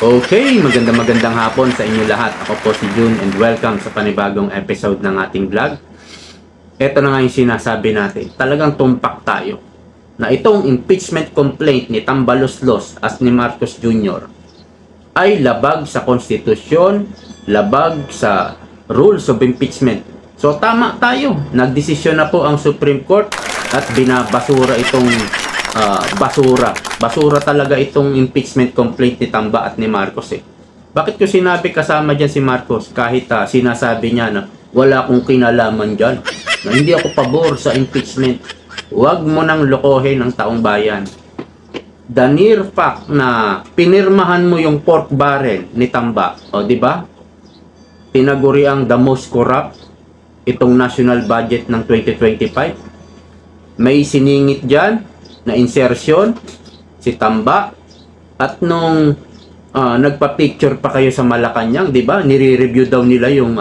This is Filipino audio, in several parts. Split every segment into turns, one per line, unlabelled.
Okay, magandang hapon sa inyo lahat. Ako po si June and welcome sa panibagong episode ng ating vlog. Ito na nga yung sinasabi natin. Talagang tumpak tayo na itong impeachment complaint ni Tambaloslos as ni Marcos Jr. ay labag sa konstitusyon, labag sa rules of impeachment. So tama tayo. Nagdesisyon na po ang Supreme Court at binabasura itong basura talaga itong impeachment complaint ni Tamba at ni Marcos eh. Bakit ko sinabi kasama dyan si Marcos kahit sinasabi niya na wala akong kinalaman dyan, na hindi ako pabor sa impeachment. Huwag mo nang lokohin ang taong bayan. The near fact na pinirmahan mo yung pork barrel ni Tamba, o di ba? Tinaguri ang the most corrupt itong national budget ng 2025. May siningit dyan na insertion si Tamba at nung nagpa-picture pa kayo sa Malacanang, 'di ba? Nire-review daw nila yung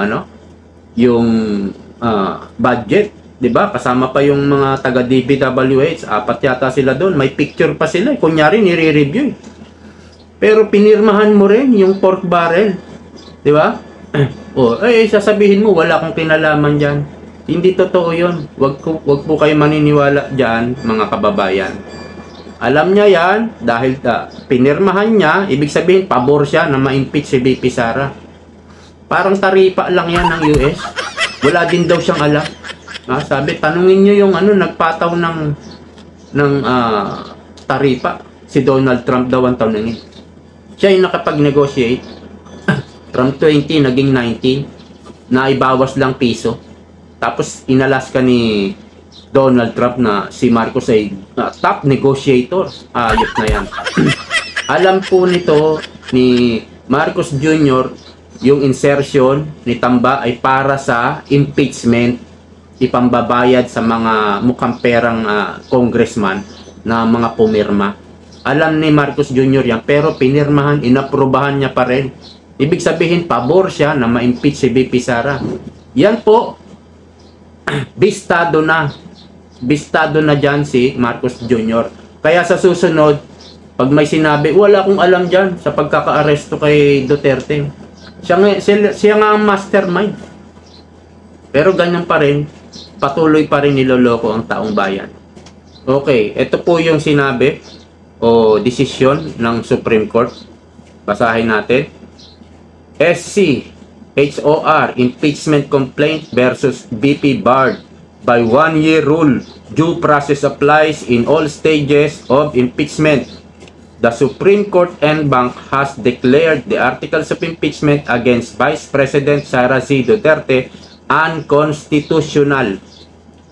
budget, 'di ba? Kasama pa yung mga taga DPWH, apat yata sila doon, may picture pa sila, kunyari nire-review. Pero pinirmahan mo rin yung pork barrel, 'di ba? Sasabihin mo wala akong kinalaman diyan. Hindi totoo yun. Wag po kayo maniniwala dyan, mga kababayan. Alam niya yan, dahil pinirmahan niya, ibig sabihin, pabor siya na ma-impeach si VP Sara. Parang taripa lang yan ng US. Wala din daw siyang alam. Sabi, tanungin niyo yung nagpataw ng taripa. Si Donald Trump daw ang tanungin. Siya yung nakapag-negotiate. From 20, naging 19. Na ibawas lang piso. Tapos inalas ka ni Donald Trump na si Marcos ay top negotiator. Ayop na yan. Alam po nito ni Marcos Jr. yung insertion ni Tamba ay para sa impeachment, ipambabayad sa mga mukhang perang congressman na mga pumirma. Alam ni Marcos Jr. yan, pero pinirmahan, inaprobahan niya pa rin. Ibig sabihin, pabor siya na ma-impeach si VP Sara. Yan po, bistado na dyan si Marcos Jr. Kaya sa susunod, pag may sinabi, wala akong alam dyan sa pagkaka-aresto kay Duterte. Siya nga ang mastermind. Pero ganyan pa rin, patuloy pa rin niloloko ang taong bayan. Okay, ito po yung sinabi o desisyon ng Supreme Court. Basahin natin. SC HOR impeachment complaint versus VP barred by 1-year rule. Due process applies in all stages of impeachment. The Supreme Court en banc has declared the articles of impeachment against Vice President Sara C. Duterte unconstitutional,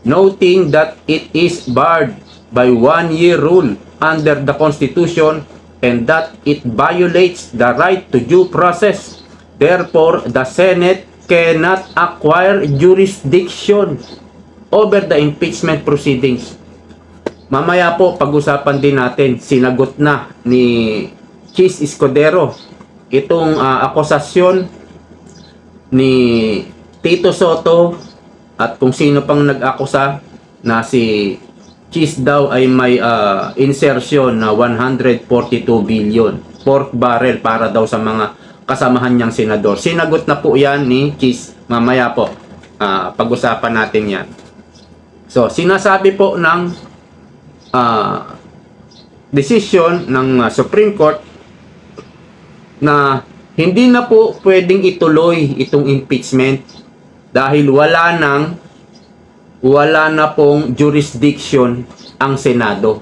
noting that it is barred by 1-year rule under the Constitution and that it violates the right to due process. Therefore, the Senate cannot acquire jurisdiction over the impeachment proceedings. Mamaya po, pag-usapan din natin, sinagot na ni Chis Escudero itong akusasyon ni Tito Soto at kung sino pang nag-akusa na si Chis daw ay may insertion na 142 billion pork barrel para daw sa mga kasamahan niyang senador. Sinagot na po yan ni Chis. Mamaya po, pag-usapan natin yan. So, sinasabi po ng decision ng Supreme Court na hindi na po pwedeng ituloy itong impeachment dahil wala na pong jurisdiction ang Senado.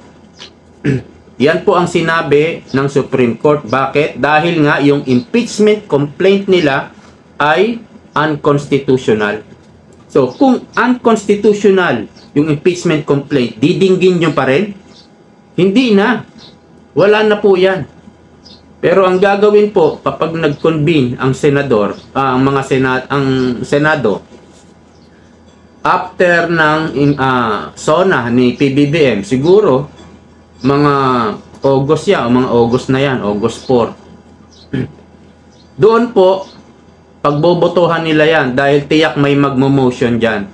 Yan po ang sinabi ng Supreme Court. Bakit? Dahil nga yung impeachment complaint nila ay unconstitutional. So, kung unconstitutional yung impeachment complaint, didinggin nyo pa rin? Hindi na. Wala na po yan. Pero ang gagawin po kapag nag-convene ang senador, ang Senado, after ng SONA ni PBBM, siguro mga August yan, o mga August na yan, August 4. Doon po, pagbobotohan nila yan dahil tiyak may magmo-motion dyan.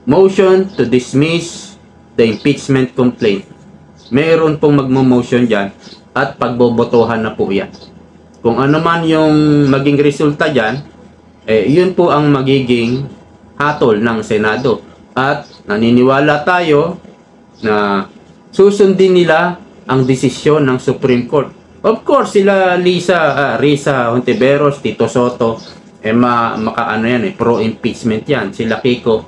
Motion to dismiss the impeachment complaint. Mayroon pong magmo-motion dyan at pagbobotohan na po yan. Kung ano man yung maging resulta dyan, yun po ang magiging hatol ng Senado. At naniniwala tayo na susundin nila ang desisyon ng Supreme Court. Of course, sila Risa Hontiveros, Tito Soto, makaano yan pro-impeachment yan. Sila Kiko,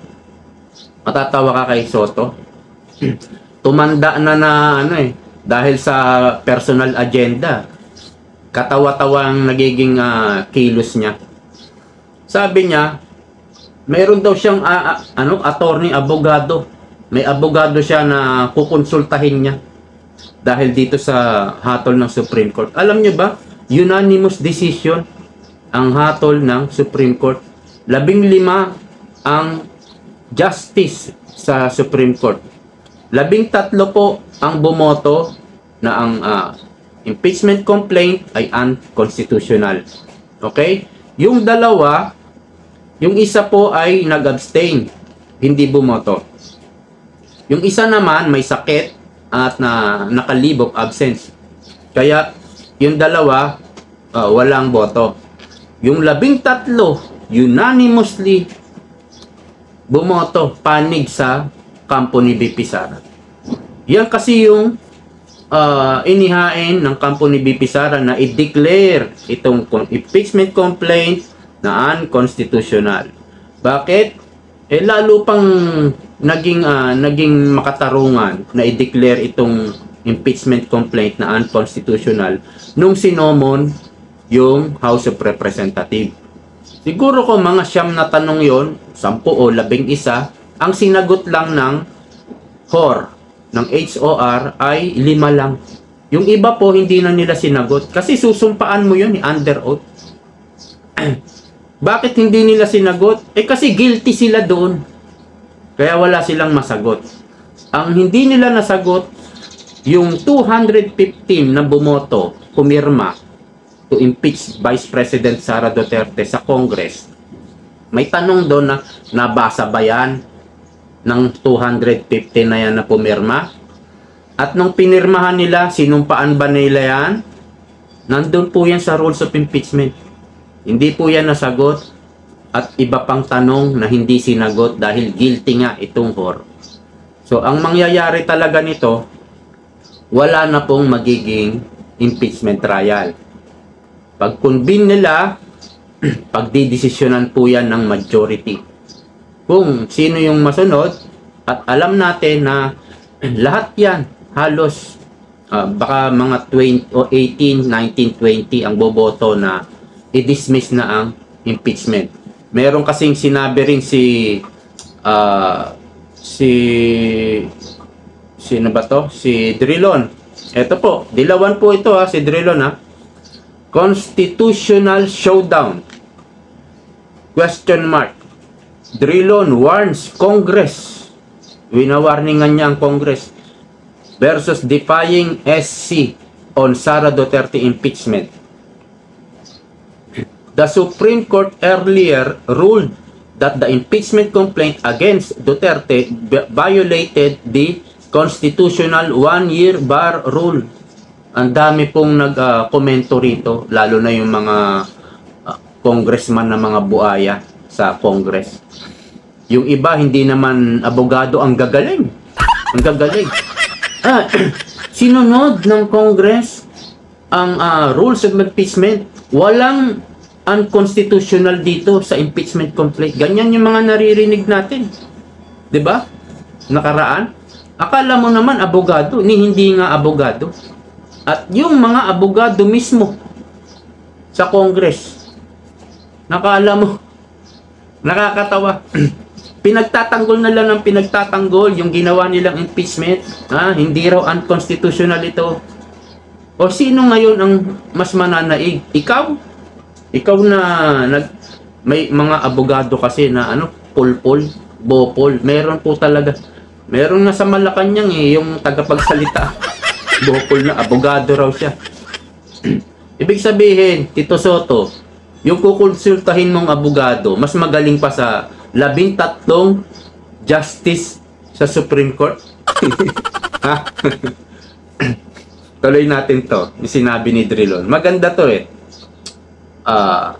matatawa ka kay Soto. Tumanda na dahil sa personal agenda. Katawa-tawa ang nagiging kilos niya. Sabi niya, mayroon daw siyang attorney, abogado. May abogado siya na kukonsultahin niya dahil dito sa hatol ng Supreme Court. Alam niyo ba, unanimous decision ang hatol ng Supreme Court. 15 ang justice sa Supreme Court. 13 po ang bumoto na ang impeachment complaint ay unconstitutional. Okay? Yung dalawa, yung isa po ay nag-abstain, hindi bumoto. Yung isa naman may sakit at naka-leave of absence. Kaya yung dalawa walang boto. Yung 13 unanimously bumoto, panig sa kampo ni VP Sara. Yan kasi yung inihain ng kampo ni VP Sara na i-declare itong impeachment complaint na unconstitutional. Bakit? Lalo pang naging makatarungan na i-declare itong impeachment complaint na unconstitutional nung sinomon yung House of Representatives. Siguro kung mga 9 na tanong yon, 10 o 11, ang sinagot lang ng HOR, ng HOR ay 5 lang. Yung iba po hindi na nila sinagot kasi susumpaan mo yun under oath. Bakit hindi nila sinagot? Kasi guilty sila doon. Kaya wala silang masagot. Ang hindi nila nasagot, yung 215 na bumoto, pumirma to impeach Vice President Sara Duterte sa Congress. May tanong doon na nabasa ba yan ng 250 na yan na pumirma? At nung pinirmahan nila, sinumpaan ba nila yan? Nandun po yan sa rules of impeachment. Hindi po yan nasagot at iba pang tanong na hindi sinagot dahil guilty nga itong HOR. So, ang mangyayari talaga nito, wala na pong magiging impeachment trial. Pag convene nila, pagdidesisyonan po yan ng majority. Kung sino yung masunod, at alam natin na lahat yan, halos baka mga 20 o 18, 19, 20 ang boboto na i-dismiss na ang impeachment. Meron kasing sinabi rin sino ba to? Si Drilon. Ito po, dilawan po ito si Drilon Constitutional showdown. Question mark. Drilon warns Congress. Winawarningan niya ang Congress versus defying SC on Sara Duterte impeachment. The Supreme Court earlier ruled that the impeachment complaint against Duterte violated the constitutional 1-year bar rule. Ang dami pong nag-komento rito, lalo na yung mga congressman na mga buaya sa Congress. Yung iba, hindi naman abogado, ang gagaling. Ang gagaling. Sinunod ng Congress ang rules of impeachment. Walang unconstitutional dito sa impeachment complaint. Ganyan yung mga naririnig natin. 'Di ba? Nakaraan. Akala mo naman abogado, hindi nga abogado. At yung mga abogado mismo sa Congress, nakala mo, nakakatawa. Pinagtatanggol na lang ng pinagtatanggol yung ginawa nilang impeachment. Hindi raw unconstitutional ito. O sino ngayon ang mas mananaig? Ikaw? Ikaw na may mga abogado kasi na pulpol, bopol. Meron po talaga. Meron na sa Malacanang yung tagapagsalita. Bopol na, abogado raw siya. Ibig sabihin, Tito Soto, yung kukonsultahin mong abogado, mas magaling pa sa 13 justice sa Supreme Court. Tuloy natin to, yung sinabi ni Drilon. Maganda to uh,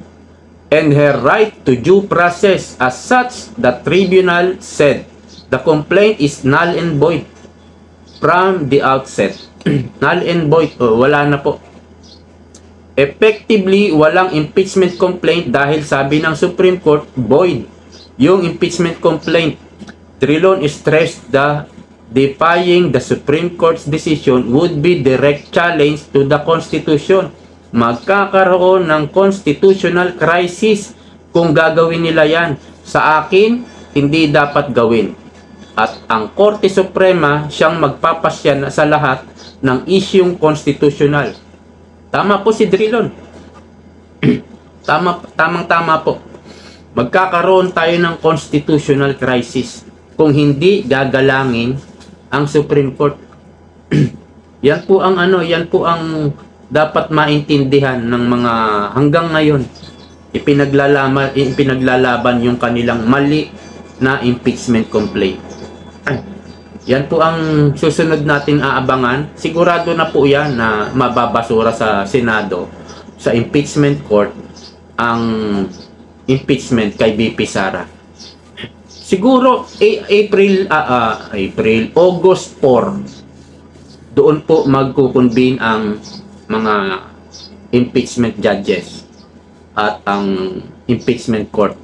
and her right to due process. As such, the tribunal said the complaint is null and void from the outset. Null and void, wala na po. Effectively, walang impeachment complaint dahil sabi ng Supreme Court, void yung impeachment complaint. Trilon stressed the defying the Supreme Court's decision would be direct challenge to the Constitution. Magkakaroon ng constitutional crisis kung gagawin nila yan. Sa akin, hindi dapat gawin. At ang Korte Suprema siyang magpapasya sa lahat ng isyung constitutional. Tama po si Drilon. Tamang-tama po. Magkakaroon tayo ng constitutional crisis kung hindi gagalangin ang Supreme Court. Yan po ang dapat maintindihan ng mga hanggang ngayon ipinaglalaban yung kanilang mali na impeachment complaint. Yan po ang susunod nating aabangan. Sigurado na po yan na mababasura sa Senado, sa impeachment court, ang impeachment kay BP Sara. Siguro August 4, doon po magkukonvene ang mga impeachment judges at ang impeachment court.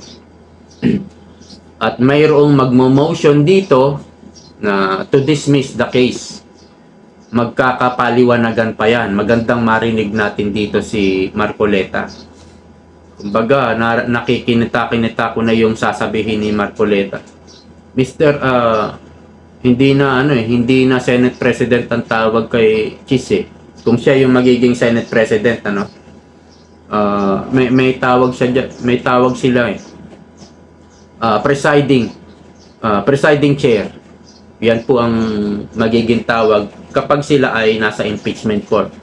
At mayroong magmo-motion dito na to dismiss the case. Magkakapaliwanagan pa yan. Magandang marinig natin dito si Marcoleta. Kumbaga, nakikinita-kinita ko na yung sasabihin ni Marcoleta. Mr. Hindi na Senate President ang tawag kay Chis. Kung siya yung magiging Senate President, may tawag sila presiding chair. Yan po ang magiging tawag kapag sila ay nasa impeachment court.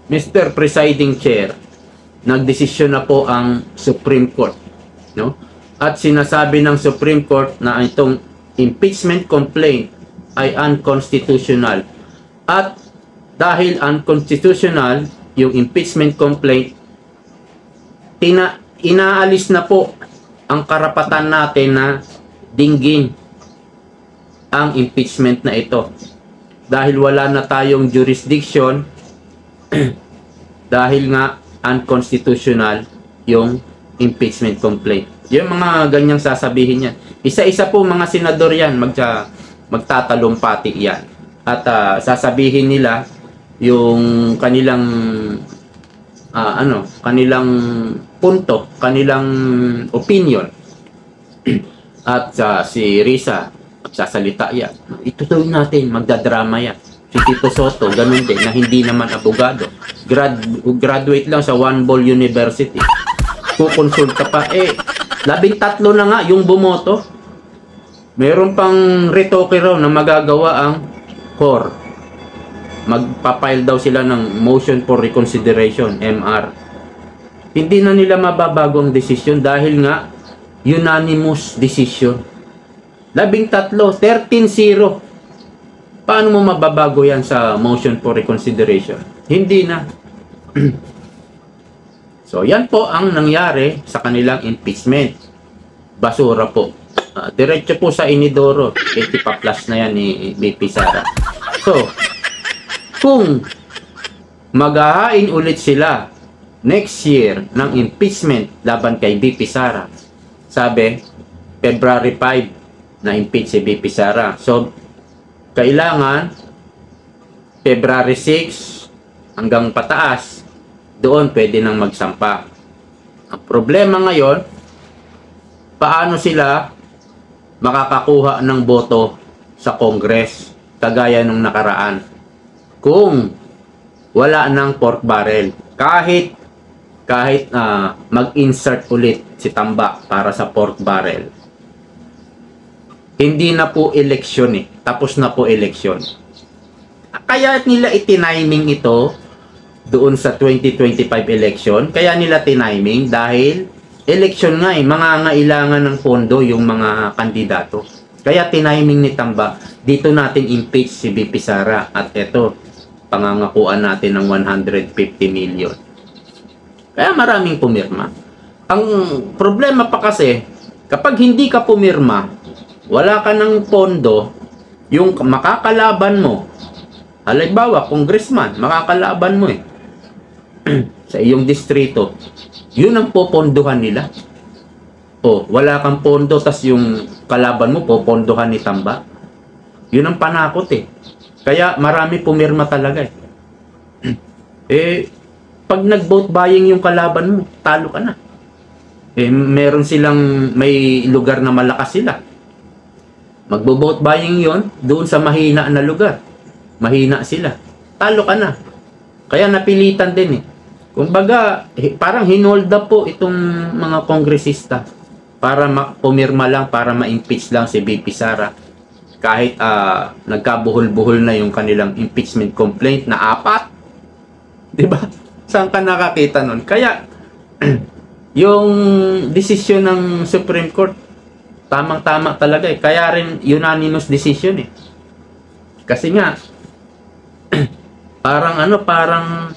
Mr. Presiding Chair, nagdesisyon na po ang Supreme Court, no? At sinasabi ng Supreme Court na itong impeachment complaint ay unconstitutional. At dahil unconstitutional yung impeachment complaint, inaalis na po ang karapatan natin na dinggin ang impeachment na ito. Dahil wala na tayong jurisdiction dahil nga unconstitutional yung impeachment complaint. Yung mga ganyang sasabihin yan. Isa-isa po mga senador yan, magtatalumpati yan. At sasabihin nila yung kanilang kanilang punto, kanilang opinion. At si Risa magsasalita yan. Itutuloy natin, magdadrama yan. Si Tito Soto, ganun din, na hindi naman abogado. Graduate lang sa One Ball University. Kukonsulta pa. 13 na nga yung bumoto. Meron pang retoke raw na magagawa ang COR. Magpapile daw sila ng motion for reconsideration, MR. Hindi na nila mababago ang desisyon dahil nga unanimous decision. 13, 13-0. Paano mo mababago yan sa motion for reconsideration? Hindi na. So, yan po ang nangyari sa kanilang impeachment. Basura po. Diretso po sa inidoro. 80 pa plus na yan ni BP Sara. So, kung maghahain ulit sila next year ng impeachment laban kay BP Sara, sabi, February 5, na-impeach si BP Sara. So, kailangan February 6 hanggang pataas, doon pwede nang magsampa. Ang problema ngayon, paano sila makakakuha ng boto sa Congress kagaya nung nakaraan kung wala ng pork barrel. Kahit mag-insert ulit si Tambak para sa pork barrel, hindi na po eleksyon tapos na po eleksyon. Kaya nila itiniming ito doon sa 2025 election. Kaya nila tiniming dahil eleksyon nga mangangailangan ng pondo yung mga kandidato. Kaya tiniming ni Tamba, dito natin impeach si BP Sara at eto, pangangakuan natin ng 150 million. Kaya maraming pumirma. Ang problema pa kasi, kapag hindi ka pumirma, wala ka ng pondo, yung makakalaban mo, halimbawa, congressman, makakalaban mo sa iyong distrito, yun ang popondohan nila. O, wala kang pondo, tas yung kalaban mo, popondohan ni Tamba. Yun ang panakot Kaya marami pumirma talaga pag nag-vote buying yung kalaban mo, talo ka na. Meron silang, may lugar na malakas sila. Magbo-vote buying yon doon sa mahina na lugar. Mahina sila. Talo ka na. Kaya napilitan din Kumbaga, parang hinold up po itong mga kongresista para pumirma lang, para ma-impeach lang si VP Sara. Kahit nagkabuhol-buhol na yung kanilang impeachment complaint na 4. Diba? Saan ka nakakita nun? Kaya, yung desisyon ng Supreme Court, tamang-tama talaga Kaya rin unanimous decision Kasi nga, parang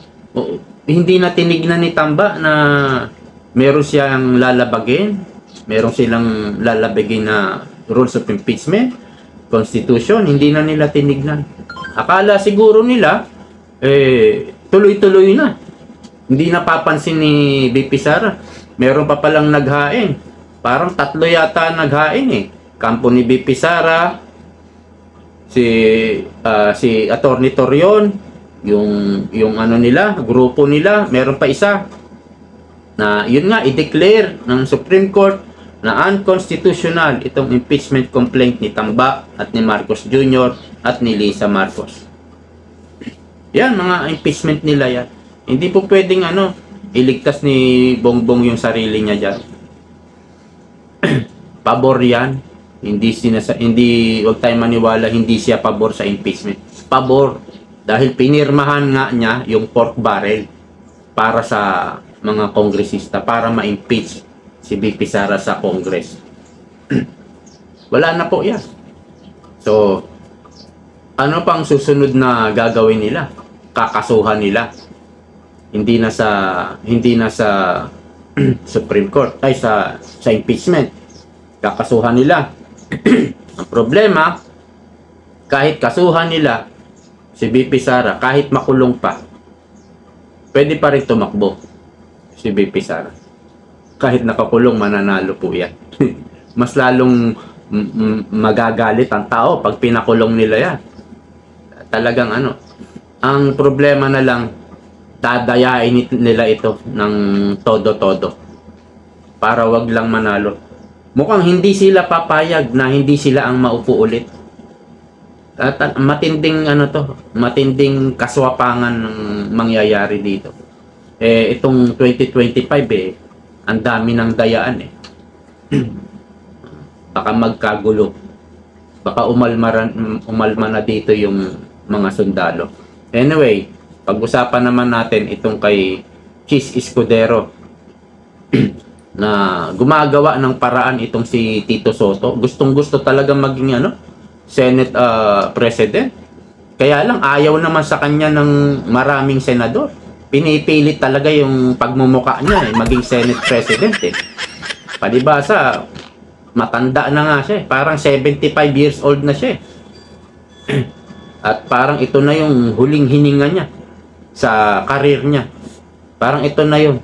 hindi na tinignan ni Tamba na meron siyang lalabagin, meron silang lalabagin na rules of impeachment, constitution, hindi na nila tinignan. Akala siguro nila, tuloy-tuloy na. Hindi napapansin ni VP Sara. Meron pa palang naghain. Parang 3 yata naghain Kampo ni VP Sara, si Attorney Torion, yung ano nila, grupo nila, meron pa isa na yun nga i-declare ng Supreme Court na unconstitutional itong impeachment complaint ni Tamba at ni Marcos Jr. at ni Lisa Marcos. Yan, mga impeachment nila yan. Hindi po pwedeng iligtas ni Bongbong yung sarili niya dyan. Pabor yan. Hindi, wag tayong maniwala, hindi siya pabor sa impeachment. Pabor. Dahil pinirmahan nga niya yung pork barrel para sa mga kongresista, para ma-impeach si VP Sara sa Congress. Wala na po yan. So, ano pang susunod na gagawin nila? Kakasuhan nila. Hindi na sa Supreme Court ay sa impeachment. Kakasuhan nila. Ang problema, kahit kasuhan nila si VP Sara, kahit makulong pa, pwede pa rin tumakbo si VP Sara. Kahit nakakulong, mananalo po yan. Mas lalong magagalit ang tao pag pinakulong nila yan. Talagang ang problema na lang, dadayain nila ito ng todo-todo para wag lang manalo. Mukhang hindi sila papayag na hindi sila ang maupo ulit. At matinding matinding kaswapangan ng mangyayari dito. Itong 2025 ang dami ng dayaan Baka magkagulo. Baka umalma na dito yung mga sundalo. Anyway, pag-usapan naman natin itong kay Chis Escudero na gumagawa ng paraan itong si Tito Soto. Gustong-gusto talaga maging Senate President. Kaya lang ayaw naman sa kanya ng maraming senador. Pinipilit talaga yung pagmumuka niya maging Senate President Palibasa, matanda na nga siya Parang 75 years old na siya At parang ito na yung huling hininga niya sa career niya. Parang ito na yun.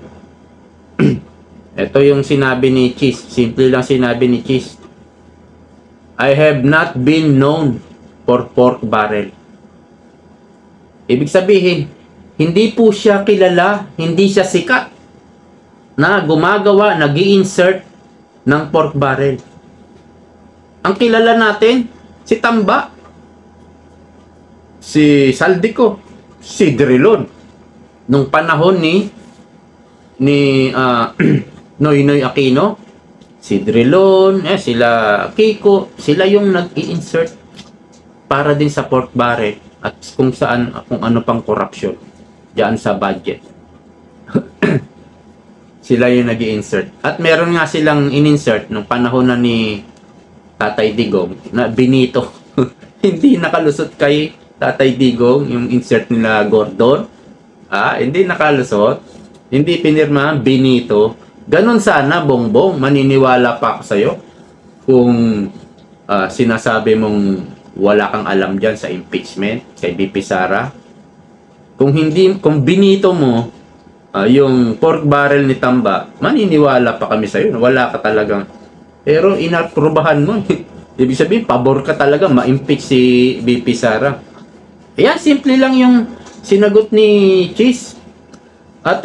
Ito yung sinabi ni Chis. Simple lang sinabi ni Chis. I have not been known for pork barrel. Ibig sabihin, hindi po siya kilala, hindi siya sikat na gumagawa, nag-i-insert ng pork barrel. Ang kilala natin, si Tamba, si Saldico, si Drilon. Nung panahon ni Noynoy Aquino, si Drilon, sila Kiko, sila yung nag-i-insert para din sa pork barrel at kung ano pang korupsyon diyan sa budget. Sila yung nag-i-insert. At meron nga silang in-insert nung panahon na ni Tatay Digong na Benito. Hindi nakalusot kay Tatay Digong yung insert nila Gordon. Hindi nakalusot. Hindi pinirmahan, Benito. Ganon sana, Bongbong. Maniniwala pa ako sa'yo. Kung sinasabi mong wala kang alam dyan sa impeachment kay BP Sara. Kung Benito mo, yung pork barrel ni Tamba, maniniwala pa kami sa'yo. Wala ka talagang. Pero inaprubahan mo. Ibig sabihin, pabor ka talaga ma-impeach si BP Sara. Ayan, simple lang yung sinagot ni Cheese. At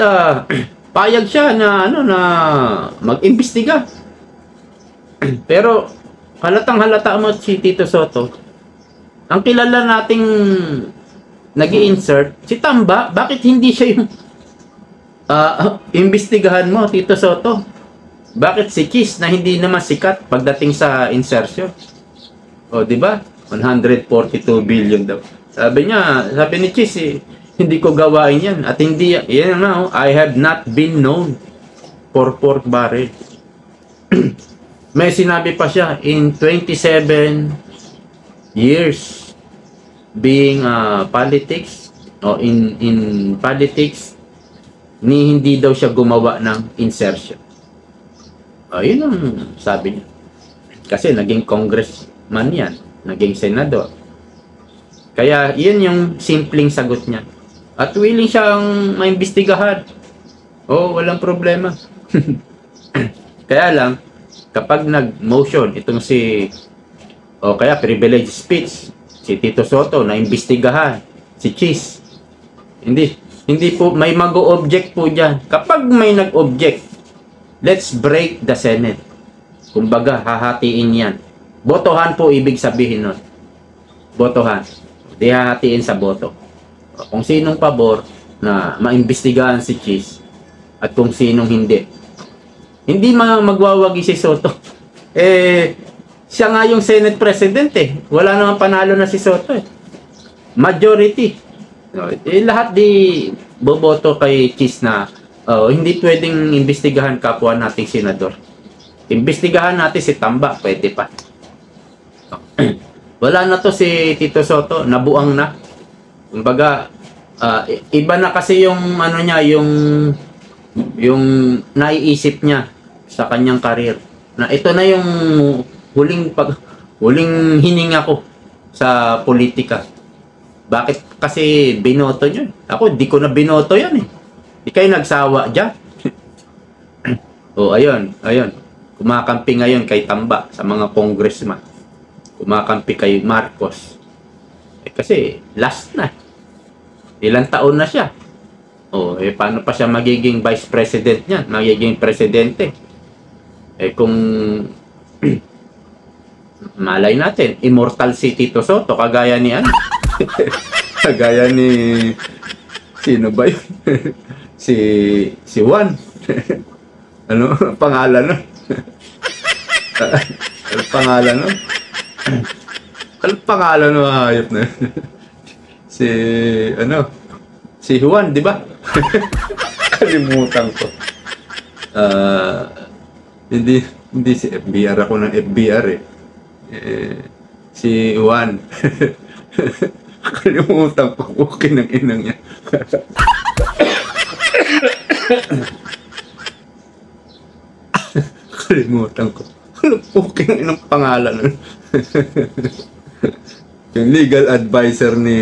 payag siya na na mag-imbestiga. Pero halatang-halata mo si Tito Soto. Ang kilala nating nag-i-insert, si Tamba, bakit hindi siya yung imbestigahan mo, Tito Soto? Bakit si Cheese na hindi naman sikat pagdating sa insertion? O, di ba? 142 billion daw. Sabi ni Cheese, hindi ko gawain yan. At hindi, yan na, I have not been known for pork barrel. May sinabi pa siya, in 27 years being politics, o in politics, hindi daw siya gumawa ng insertion. Yun ang sabi niya. Kasi naging congressman yan, naging senador. Kaya yun yung simpleng sagot niya. At willing siyang maimbestigahan. Walang problema. Kaya lang, kapag nag-motion itong kaya privilege speech, si Tito Soto na imbestigahan, si Cheese, hindi po, may mag-o-object po dyan. Kapag may nag-object, let's break the Senate. Kumbaga, hahatiin yan. Botohan po ibig sabihin nun. Botohan. Di hahatiin sa boto. Kung sinong pabor na maimbestigahan si Cheese at kung sinong hindi. Hindi magwawagi si Soto. Siya nga yung Senate President Wala naman panalo na si Soto Majority. Lahat di boboto kay Cheese na hindi pwedeng imbestigahan kapwa nating senador. Imbestigahan natin si Tamba, pwede pa. Wala na to si Tito Soto, nabuang na. Kumbaga, iba na kasi yung niya, yung naiisip niya sa kanyang karir. Na ito na yung huling hininga ko sa politika. Bakit kasi binoto niyo? Ako, di ko na binoto yan Di kayo nagsawa dyan. Ayun. Kumakampi ngayon kay Tamba sa mga congressman. Kumakampi kay Marcos. Kasi last na. Ilang taon na siya. Paano pa siya magiging vice president niyan? Magiging presidente. Kung malay natin, immortal si Tito Soto, kagaya ni kagaya ni sino ba yun? si Juan. Ano pangalan nun? Ano pangalan nun? Ano pangalan nun hayop na? Si Juan, di ba? Kalimutan ko. Hindi si FBR, ako ng FBR si Juan. Kalimutan ko. Okay ng inang niya. Kalimutan ko. Okay ng inang pangalan nun. Yung legal advisor ni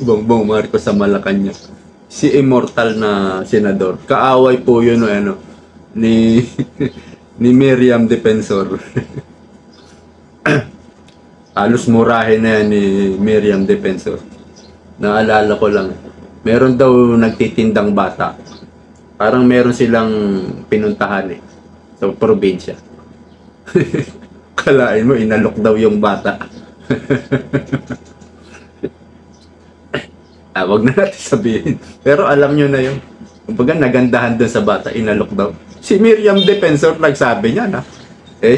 Bongbong Marcos sa Malacanang. Si immortal na senador. Kaaway po yun ni Miriam Defensor. Halos murahin na yan ni Miriam Defensor. Naalala ko lang. Meron daw nagtitindang bata. Parang meron silang pinuntahan sa probinsya. Kalain mo, inalok daw yung bata. Wag na natin sabihin. Pero alam nyo na yun. Kumbaga nagandahan doon sa bata, inalok daw. Si Miriam Defensor nagsabi niya na.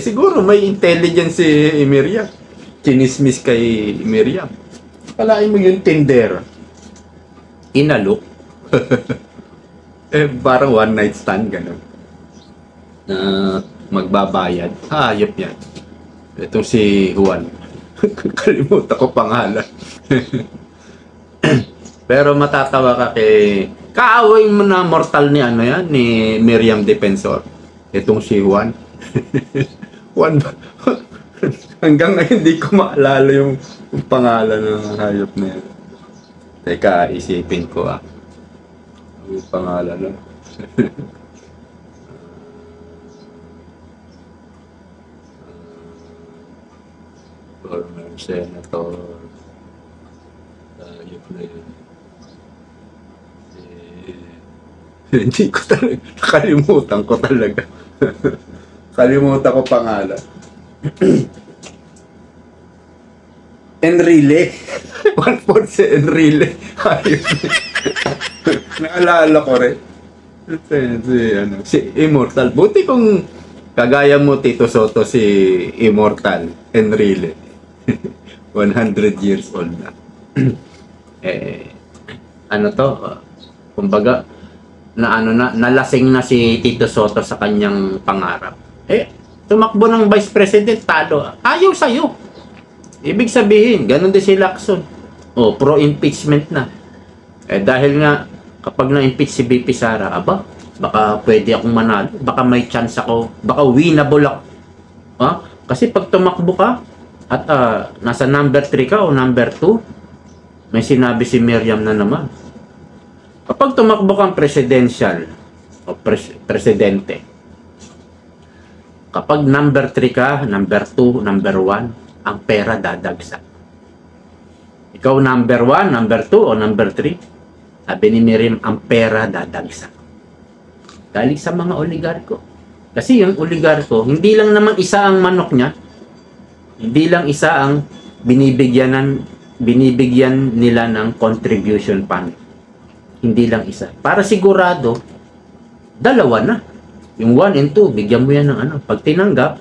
Siguro may intelligence si Miriam. Chinismis kay Miriam. Kalain mo yung Tinder. Inalok. Parang one night stand, gano'n. Magbabayad. Hayop yan. Itong si Juan. Kalimutan ko pangalan. Pero matatawa ka Kaaway mo na mortal ni ano yan, ni Miriam Defensor. Itong si Juan. Juan ba? Hanggang ngayon hindi ko maalala yung pangalan ng hayop na yan. Teka, isipin ko yung pangalan na. Former Senator. Hayop na yun. Hindi ko talaga. Nakalimutan ko talaga. Kalimutan ko pangalan. Enrile. 1/4 si Enrile. Ayun. Naalala ko rin. Si Immortal. Buti kung kagaya mo, Tito Soto, si Immortal. Enrile. 100 years old na. Ano to? Kumbaga, nalasing na si Tito Soto sa kanyang pangarap. Tumakbo ng Vice President, talo. Ayaw sa'yo. Ibig sabihin, ganun din si Lacson. Pro-impeachment na. Dahil nga, kapag na-impeach si BP Sara, baka pwede akong manalo. Baka may chance ako. Baka winnable ako. Kasi pag tumakbo ka, at nasa number 3 ka o number 2, may sinabi si Miriam na naman. Kapag tumakbo kang presidential o presidente, kapag number 3 ka, number 2, number 1, ang pera dadagsa. Ikaw number 1, number 2, o number 3, sabi ni Miriam, ang pera dadagsa. Galing sa mga oligarko. Kasi yung oligarko, hindi lang naman isa ang manok niya, hindi lang isa ang binibigyan nila ng contribution fund. Hindi lang isa. Para sigurado, dalawa na. Yung 1 and 2, bigyan mo yan ng ano. Pag tinanggap,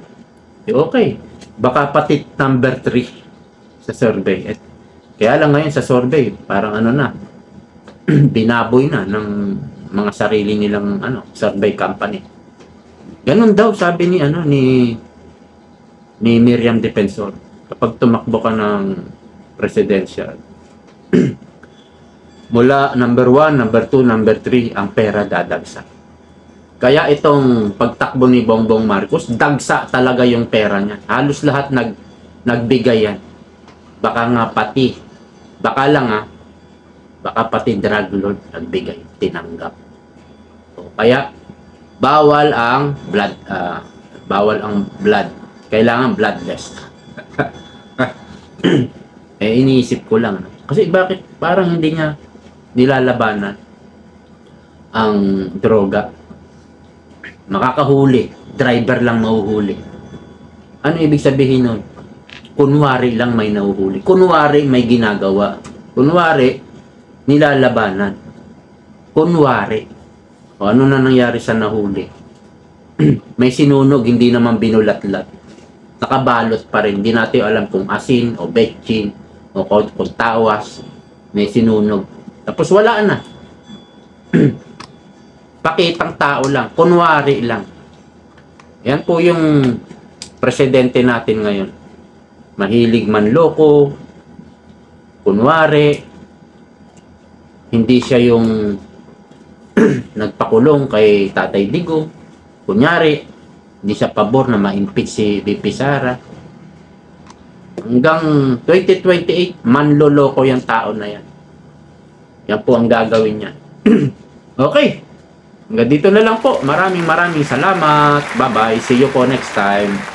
okay. Baka pati number 3 sa survey. Kaya lang ngayon sa survey, parang ano na, binaboy na ng mga sarili nilang survey company. Ganun daw sabi ni Miriam Defensor. Kapag tumakbo ka ng presidential, mula number 1, number 2, number 3, ang pera dadagsa. Kaya itong pagtakbo ni Bongbong Marcos, dagsa talaga yung pera niya. Halos lahat nagbigay yan. Baka pati drug lord nagbigay, tinanggap. Kaya bawal ang blood. Kailangan bloodless. Iniisip ko lang. Kasi bakit parang hindi niya nilalabanan ang droga? Makakahuli, driver lang mahuhuli. Ano ibig sabihin nun? Kunwari lang may nahuhuli. Kunwari may ginagawa. Kunwari nilalabanan. Kunwari. O ano na nangyari sa nahuli? May sinunog, hindi naman binulatlat. Nakabalot pa rin. Hindi natin alam kung asin o betchin o kung tawas. May sinunog. Tapos wala na. Pakitang tao lang. Kunwari lang. Yan po yung presidente natin ngayon. Mahilig manloko. Kunwari. Hindi siya yung nagpakulong kay Tatay Digo. Kunyari, hindi siya pabor na ma-impeach si BP Sara. Hanggang 2028, manloloko yung tao na yan. Yan po ang gagawin niya. Okay. Hanggang dito na lang po. Maraming salamat. Bye-bye. See you po next time.